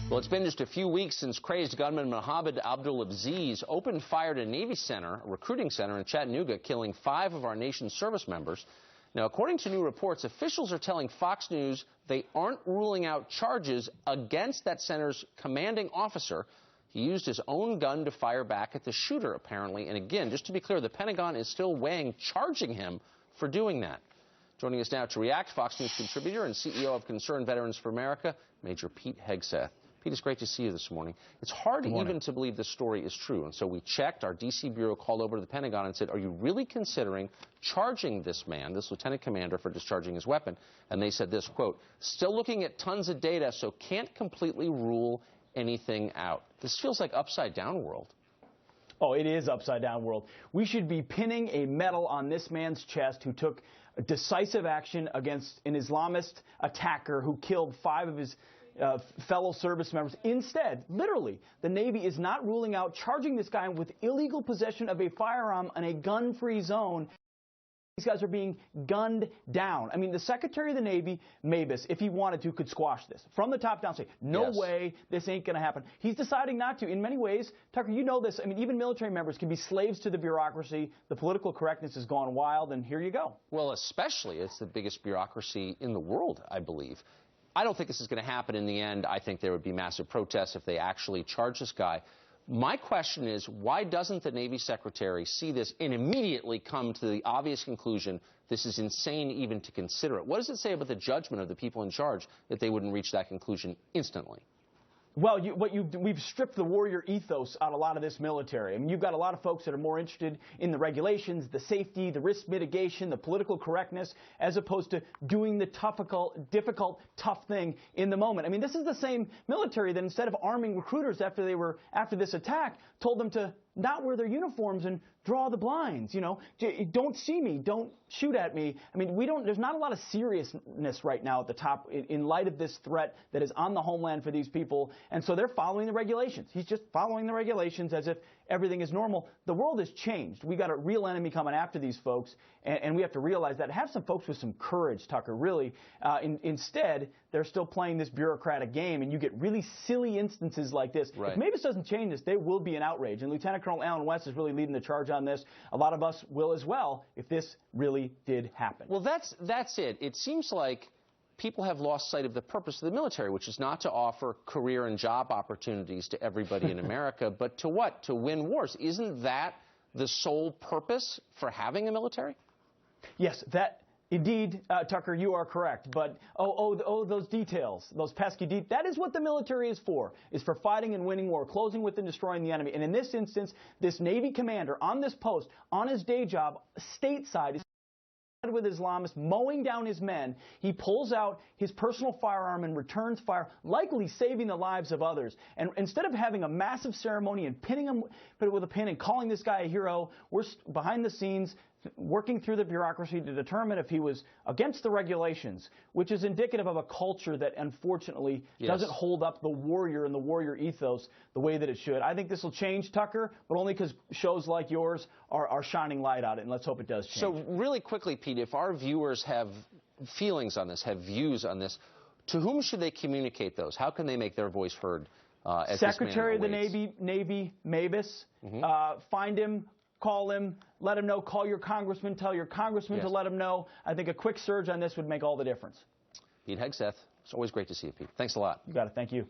Well, it's been just a few weeks since crazed gunman Mohammed Abdulaziz opened fire at a Navy center, a recruiting center in Chattanooga, killing 5 of our nation's service members. Now, according to new reports, officials are telling Fox News they aren't ruling out charges against that center's commanding officer. He used his own gun to fire back at the shooter, apparently. And again, just to be clear, the Pentagon is still weighing charging him for doing that. Joining us now to react, Fox News contributor and CEO of Concerned Veterans for America, Major Pete Hegseth. Pete, it's great to see you this morning. It's hard even to believe this story is true. And so we checked. Our D.C. bureau called over to the Pentagon and said, are you really considering charging this man, this lieutenant commander, for discharging his weapon? And they said this, quote, still looking at tons of data, so can't completely rule anything out. This feels like upside down world. Oh, it is upside down world. We should be pinning a medal on this man's chest who took decisive action against an Islamist attacker who killed 5 of his fellow service members. Instead, literally, the Navy is not ruling out charging this guy with illegal possession of a firearm in a gun-free zone. These guys are being gunned down. I mean, the Secretary of the Navy, Mabus, if he wanted to, could squash this. From the top down, say, no way, this ain't going to happen. He's deciding not to. In many ways, Tucker, you know this. I mean, even military members can be slaves to the bureaucracy. The political correctness has gone wild, and here you go. Well, especially, it's the biggest bureaucracy in the world, I believe. I don't think this is going to happen in the end. I think there would be massive protests if they actually charge this guy. My question is, why doesn't the Navy Secretary see this and immediately come to the obvious conclusion this is insane even to consider it? What does it say about the judgment of the people in charge that they wouldn't reach that conclusion instantly? Well, we've stripped the warrior ethos out of a lot of this military. I mean, you've got a lot of folks that are more interested in the regulations, the safety, the risk mitigation, the political correctness, as opposed to doing the difficult, tough thing in the moment. I mean, this is the same military that instead of arming recruiters after this attack, told them to not wear their uniforms and draw the blinds, you know, don't see me, don't shoot at me. I mean, there's not a lot of seriousness right now at the top in light of this threat that is on the homeland for these people. And so they're following the regulations. He's just following the regulations as if everything is normal. The world has changed. We got a real enemy coming after these folks, and we have to realize that. Have some folks with some courage, Tucker, really. Instead, they're still playing this bureaucratic game, and you get really silly instances like this. Right. If Mavis doesn't change this, there will be an outrage. And Lieutenant Colonel Alan West is really leading the charge on this. A lot of us will as well if this really did happen. Well, that's it. It seems like people have lost sight of the purpose of the military, which is not to offer career and job opportunities to everybody in America, but to what? To win wars. Isn't that the sole purpose for having a military? Yes, that indeed, Tucker, you are correct. But, those details, those pesky details, that is what the military is for fighting and winning war, closing with and destroying the enemy. And in this instance, this Navy commander on this post, on his day job, stateside, is with Islamists, mowing down his men. He pulls out his personal firearm and returns fire, likely saving the lives of others. And instead of having a massive ceremony and pinning him with a pin and calling this guy a hero, we're behind the scenes working through the bureaucracy to determine if he was against the regulations, which is indicative of a culture that unfortunately doesn't hold up the warrior and the warrior ethos the way that it should. I think this will change, Tucker, but only because shows like yours are shining light on it, and let's hope it does change. So really quickly, Pete, if our viewers have feelings on this, have views on this, to whom should they communicate those? How can they make their voice heard? Secretary of the Navy, Mabus, find him, call him, let him know, call your congressman, tell your congressman to let him know. I think a quick surge on this would make all the difference. Pete Hegseth, it's always great to see you, Pete. Thanks a lot. You got it. Thank you.